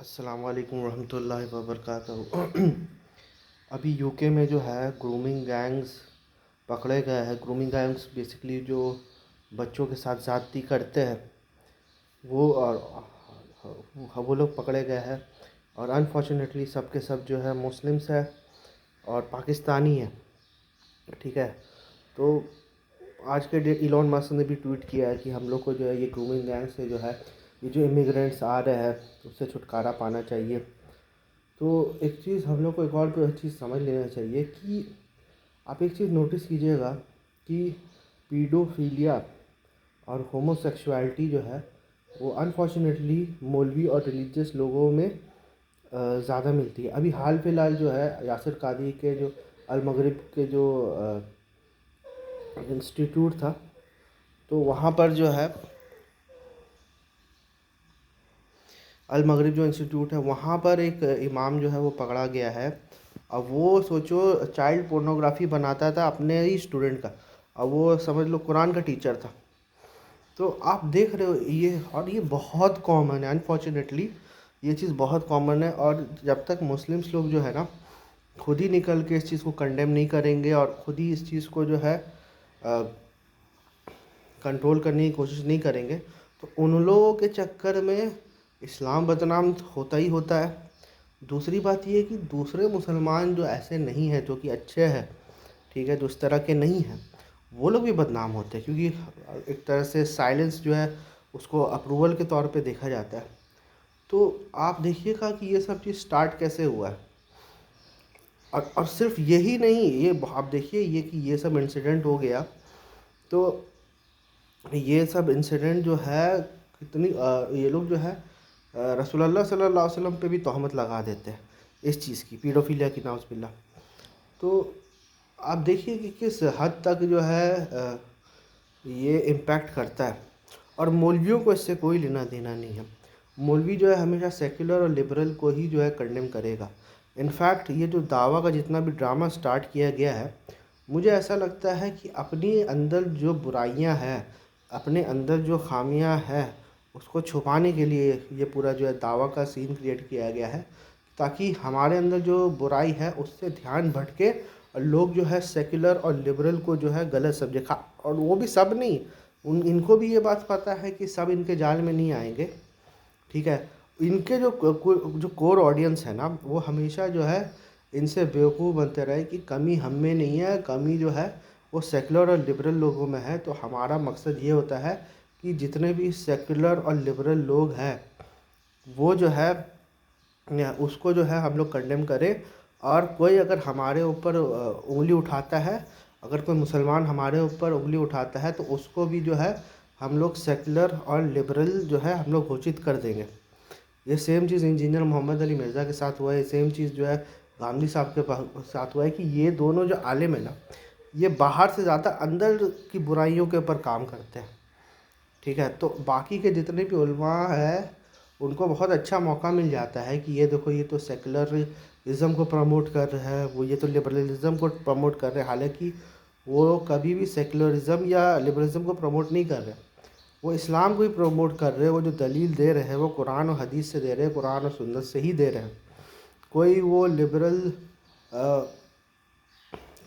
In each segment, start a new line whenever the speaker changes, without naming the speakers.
السلام علیکم ورحمۃ اللہ وبرکاتہ۔ ابھی یو کے میں جو ہے گرومنگ گینگز پکڑے گئے ہیں۔ گرومنگ گینگز بیسکلی جو بچوں کے ساتھ زیادتی کرتے ہیں وہ لوگ پکڑے گئے ہیں، اور انفارچونیٹلی سب کے سب جو ہے مسلمس ہے اور پاکستانی ہیں، ٹھیک ہے۔ تو آج کے ڈیٹ ایلون مسک نے بھی ٹویٹ کیا ہے کہ ہم لوگ کو جو ہے یہ گرومنگ گینگ سے جو ہے یہ جو امیگرینٹس آ رہے ہیں اس سے چھٹکارا پانا چاہیے۔ تو ایک چیز ہم لوگ کو ایک اور چیز سمجھ لینا چاہیے کہ آپ ایک چیز نوٹس کیجئے گا کہ پیڈوفیلیا اور ہومو سیکشوالٹی جو ہے وہ انفارچونیٹلی مولوی اور ریلیجیس لوگوں میں زیادہ ملتی ہے۔ ابھی حال فی الحال جو ہے یاسر قادری کے جو المغرب کے جو انسٹیٹیوٹ تھا، تو وہاں پر جو ہے المغرب جو انسٹیٹیوٹ ہے وہاں پر ایک امام جو ہے وہ پکڑا گیا ہے۔ اب وہ سوچو چائلڈ پورنوگرافی بناتا تھا اپنے ہی اسٹوڈنٹ کا، اب وہ سمجھ لو قرآن کا ٹیچر تھا۔ تو آپ دیکھ رہے ہو یہ بہت کامن ہے، انفارچونیٹلی یہ چیز بہت کامن ہے، اور جب تک مسلمس لوگ جو ہے نا خود ہی نکل کے اس چیز کو کنڈیم نہیں کریں گے اور خود ہی اس چیز کو جو ہے کنٹرول کرنے کی کوشش نہیں کریں گے، تو ان لوگوں کے چکر میں اسلام بدنام ہوتا ہی ہوتا ہے۔ دوسری بات یہ ہے کہ دوسرے مسلمان جو ایسے نہیں ہیں، جو کہ اچھے ہیں، ٹھیک ہے، جو اس طرح کے نہیں ہیں، وہ لوگ بھی بدنام ہوتے ہیں، کیونکہ ایک طرح سے سائلنس جو ہے اس کو اپروول کے طور پہ دیکھا جاتا ہے۔ تو آپ دیکھیے گا کہ یہ سب چیز سٹارٹ کیسے ہوا ہے، اور صرف یہی نہیں، یہ آپ دیکھیے یہ سب انسیڈنٹ ہو گیا، تو یہ سب انسیڈنٹ جو ہے کتنی یہ لوگ جو ہے رسول اللہ صلی اللہ علیہ وسلم پہ بھی تہمت لگا دیتے ہیں اس چیز کی، پیڈوفیلیا کی، نعوذ باللہ۔ تو آپ دیکھیے کہ کس حد تک جو ہے یہ امپیکٹ کرتا ہے، اور مولویوں کو اس سے کوئی لینا دینا نہیں ہے۔ مولوی جو ہے ہمیشہ سیکولر اور لبرل کو ہی جو ہے کنڈیم کرے گا۔ انفیکٹ یہ جو دعویٰ کا جتنا بھی ڈرامہ سٹارٹ کیا گیا ہے، مجھے ایسا لگتا ہے کہ اپنی اندر جو برائیاں ہیں، اپنے اندر جو خامیاں ہیں، اس کو چھپانے کے لیے یہ پورا جو ہے دعویٰ کا سین کریٹ کیا گیا ہے، تاکہ ہمارے اندر جو برائی ہے اس سے دھیان بھٹکے اور لوگ جو ہے سیکولر اور لبرل کو جو ہے غلط سمجھے، اور وہ بھی سب نہیں، ان کو بھی یہ بات پتہ ہے کہ سب ان کے جال میں نہیں آئیں گے، ٹھیک ہے۔ ان کے جو کور آڈینس ہے نا، وہ ہمیشہ جو ہے ان سے بیوقوف بنتے رہے کہ کمی ہم میں نہیں ہے، کمی جو ہے وہ سیکولر اور لبرل لوگوں میں ہے۔ تو ہمارا مقصد یہ ہوتا ہے کہ جتنے بھی سیکولر اور لبرل لوگ ہیں وہ جو ہے اس کو جو ہے ہم لوگ کنڈیم کریں، اور کوئی اگر ہمارے اوپر انگلی اٹھاتا ہے، اگر کوئی مسلمان ہمارے اوپر انگلی اٹھاتا ہے، تو اس کو بھی جو ہے ہم لوگ سیکولر اور لبرل جو ہے ہم لوگ گھوشت کر دیں گے۔ یہ سیم چیز انجینئر محمد علی مرزا کے ساتھ ہوا ہے، یہ سیم چیز جو ہے گاندھی صاحب کے ساتھ ہوا ہے، کہ یہ دونوں جو عالم ہیں نا، یہ باہر سے زیادہ اندر کی برائیوں کے اوپر کام کرتے ہیں، ٹھیک ہے۔ تو باقی کے جتنے بھی علماء ہیں ان کو بہت اچھا موقع مل جاتا ہے کہ یہ دیکھو یہ تو سیکولرزم کو پروموٹ کر رہا ہے، وہ یہ تو لبرلزم کو پروموٹ کر رہے ہیں، حالانکہ وہ کبھی بھی سیکولرزم یا لبرلزم کو پروموٹ نہیں کر رہے، وہ اسلام کو ہی پروموٹ کر رہے ہیں۔ وہ جو دلیل دے رہے ہیں وہ قرآن و حدیث سے دے رہے ہیں، قرآن و سنت سے ہی دے رہے ہیں۔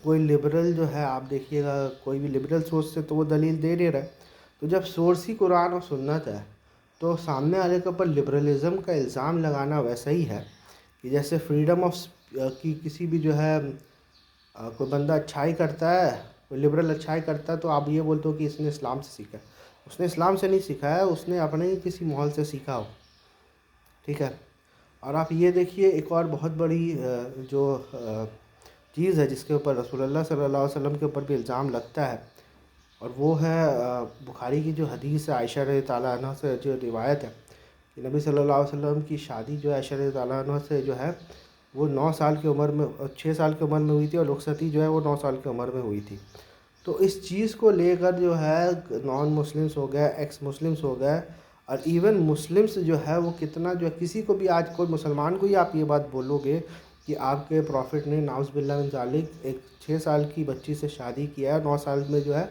کوئی لبرل جو ہے آپ دیکھیے گا، کوئی بھی لبرل سوچ سے تو وہ دلیل دے نہیں رہا ہے۔ تو جب سورس ہی قرآن و سنت ہے، تو سامنے والے کے اوپر لبرلزم کا الزام لگانا ویسا ہی ہے کہ جیسے فریڈم آف کی کسی بھی جو ہے کوئی بندہ اچھائی کرتا ہے، کوئی لبرل اچھائی کرتا ہے، تو آپ یہ بولتے ہو کہ اس نے اسلام سے سیکھا ہے۔ اس نے اسلام سے نہیں سیکھا ہے، اس نے اپنے ہی کسی ماحول سے سیکھا ہو، ٹھیک ہے۔ اور آپ یہ دیکھیے ایک اور بہت بڑی جو چیز ہے جس کے اوپر رسول اللہ صلی اللہ علیہ وسلم کے اوپر بھی الزام لگتا ہے، اور وہ ہے بخاری کی جو حدیث ہے، عائشہ رضی اللہ عنہ سے جو روایت ہے کہ نبی صلی اللہ علیہ وسلم کی شادی جو ہے عائشہ رضی اللہ عنہ سے جو ہے وہ 9 سال کی عمر میں 6 سال کی عمر میں ہوئی تھی، اور رخصتی جو ہے وہ 9 سال کی عمر میں ہوئی تھی۔ تو اس چیز کو لے کر جو ہے نان مسلمس ہو گئے، ایکس مسلمس ہو گئے، اور ایون مسلمس جو ہے وہ کتنا جو ہے، کسی کو بھی آج کوئی مسلمان کو ہی آپ یہ بات بولو گے کہ آپ کے پروفٹ نے نعوذ باللہ من ذالک ایک 6 سال کی بچی سے شادی کیا ہے، 9 سال میں جو ہے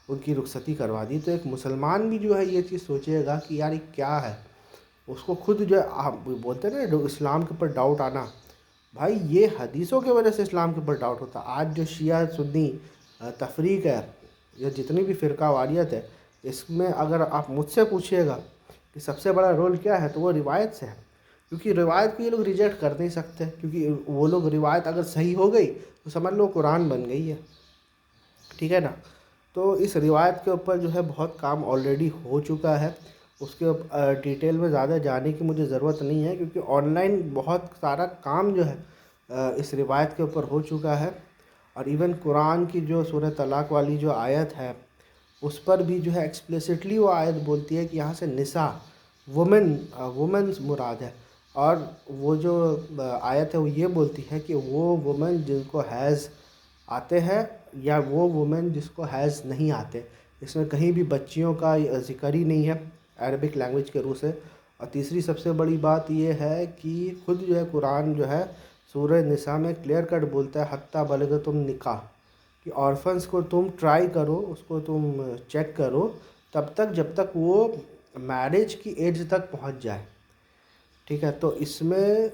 ان کی رخصتی کروا دی، تو ایک مسلمان بھی جو ہے یہ چیز سوچے گا کہ یار یہ کیا ہے، اس کو خود جو ہے آپ بولتے ہیں نا اسلام کے اوپر ڈاؤٹ آنا، بھائی یہ حدیثوں کی وجہ سے اسلام کے اوپر ڈاؤٹ ہوتا ہے۔ آج جو شیعہ سنی تفریق ہے یا جتنی بھی فرقہ واریت ہے، اس میں اگر آپ مجھ سے پوچھیے گا کہ سب سے بڑا رول کیا ہے تو وہ روایت سے ہے، کیونکہ روایت کو یہ لوگ ریجیکٹ کر نہیں سکتے، کیونکہ وہ لوگ روایت اگر صحیح ہو گئی تو سمجھ لو قرآن بن گئی ہے، ٹھیک ہے نا۔ تو اس روایت کے اوپر جو ہے بہت کام آلریڈی ہو چکا ہے، اس کے ڈیٹیل میں زیادہ جانے کی مجھے ضرورت نہیں ہے، کیونکہ آن لائن بہت سارا کام جو ہے اس روایت کے اوپر ہو چکا ہے۔ اور ایون قرآن کی جو سورہ طلاق والی جو آیت ہے اس پر بھی جو ہے ایکسپلیسٹلی وہ آیت بولتی ہے کہ یہاں سے نساء وومنز مراد ہے، اور وہ جو آیت ہے وہ یہ بولتی ہے کہ وہ وومن جن کو حیض آتے ہیں یا وہ وومن جس کو حیض نہیں آتے، اس میں کہیں بھی بچیوں کا ذکر ہی نہیں ہے عربک لینگویج کے روح سے۔ اور تیسری سب سے بڑی بات یہ ہے کہ خود جو ہے قرآن جو ہے سورہ نساء میں کلیئر کٹ بولتا ہے حتیٰ بلغتم نکاح، کہ آرفنس کو تم ٹرائی کرو، اس کو تم چیک کرو تب تک جب تک وہ میرج کی ایج تک پہنچ جائے، ٹھیک ہے۔ تو اس میں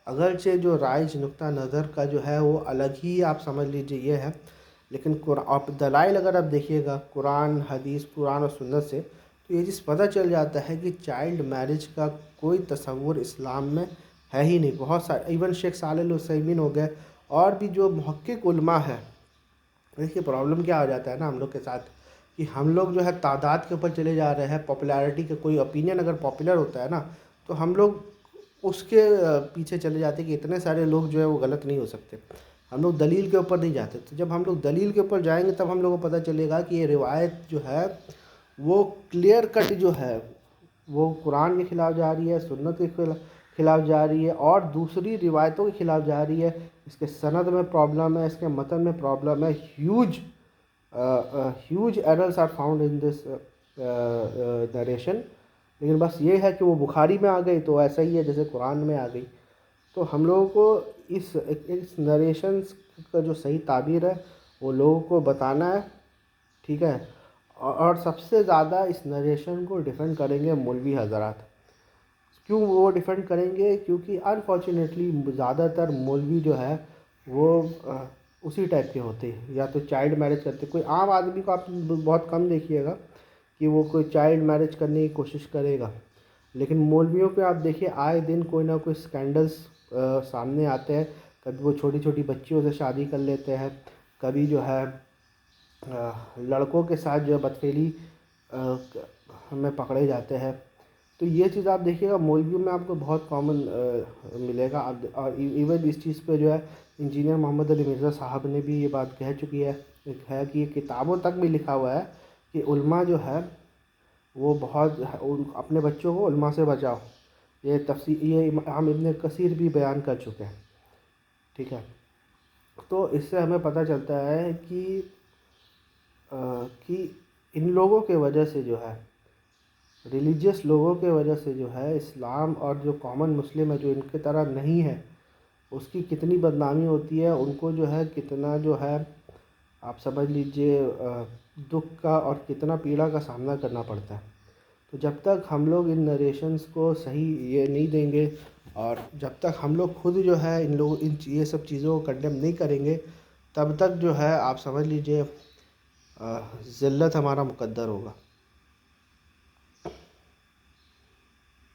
اگرچہ جو رائج نقطہ نظر کا جو ہے وہ الگ ہی آپ سمجھ لیجئے یہ ہے، لیکن آپ دلائل اگر آپ دیکھیے گا قرآن حدیث قرآن اور سنت سے، تو یہ چیز پتہ چل جاتا ہے کہ چائلڈ میرج کا کوئی تصور اسلام میں ہے ہی نہیں۔ بہت سارے ایون شیخ صالح العثیمین ہو گئے اور بھی جو محقق علماء ہے، دیکھیے پرابلم کیا ہو جاتا ہے نا ہم لوگ کے ساتھ کہ ہم لوگ جو ہے تعداد کے اوپر چلے جا رہے ہیں، پاپولیرٹی کے کوئی اوپینین اگر پاپولر ہوتا ہے نا تو ہم لوگ اس کے پیچھے چلے جاتے ہیں کہ اتنے سارے لوگ جو ہے وہ غلط نہیں ہو سکتے، ہم لوگ دلیل کے اوپر نہیں جاتے۔ تو جب ہم لوگ دلیل کے اوپر جائیں گے تب ہم لوگوں کو پتہ چلے گا کہ یہ روایت جو ہے وہ کلیئر کٹ جو ہے وہ قرآن کے خلاف جا رہی ہے، سنت کے خلاف جا رہی ہے، اور دوسری روایتوں کے خلاف جا رہی ہے۔ اس کے سند میں پرابلم ہے، اس کے متن میں پرابلم ہے، huge errors are found in this narration, لیکن بس یہ ہے کہ وہ بخاری میں آ گئی تو ایسا ہی ہے جیسے قرآن میں آ گئی۔ تو ہم لوگوں کو اس نریشنز کا جو صحیح تعبیر ہے وہ لوگوں کو بتانا ہے، ٹھیک ہے۔ اور سب سے زیادہ اس نریشن کو ڈیفینڈ کریں گے مولوی حضرات۔ کیوں وہ ڈیفینڈ کریں گے؟ کیونکہ انفارچونیٹلی زیادہ تر مولوی جو ہے وہ اسی ٹائپ کے ہوتے ہیں، یا تو چائلڈ میرج کرتے، کوئی عام آدمی کو آپ بہت کم دیکھیے گا کہ وہ کوئی چائلڈ میرج کرنے کی کوشش کرے گا، لیکن مولویوں پہ آپ دیکھیے آئے دن کوئی نہ کوئی سکینڈلز سامنے آتے ہیں، کبھی وہ چھوٹی چھوٹی بچیوں سے شادی کر لیتے ہیں، کبھی جو ہے لڑکوں کے ساتھ جو ہے بدفعلی میں پکڑے جاتے ہیں۔ تو یہ چیز آپ دیکھیے گا مولویوں میں آپ کو بہت کامن ملے گا، اور ایون اس چیز پہ جو ہے انجینئر محمد علی مرزا صاحب نے بھی یہ بات کہہ چکی ہے کہ یہ کتابوں تک بھی لکھا ہوا ہے کہ علماء جو ہے وہ بہت اپنے بچوں کو علماء سے بچاؤ، یہ امام ابن کثیر بھی بیان کر چکے ہیں، ٹھیک ہے۔ تو اس سے ہمیں پتہ چلتا ہے کہ ان لوگوں کے وجہ سے جو ہے ریلیجیس لوگوں کے وجہ سے جو ہے اسلام اور جو کامن مسلم ہے جو ان کے طرح نہیں ہے اس کی کتنی بدنامی ہوتی ہے، ان کو جو ہے کتنا جو ہے آپ سمجھ لیجئے دکھ کا اور کتنا پیڑا کا سامنا کرنا پڑتا ہے۔ تو جب تک ہم لوگ ان نریشنز کو صحیح یہ نہیں دیں گے اور جب تک ہم لوگ خود جو ہے یہ سب چیزوں کو کنڈیم نہیں کریں گے تب تک جو ہے آپ سمجھ لیجئے ذلت ہمارا مقدر ہوگا۔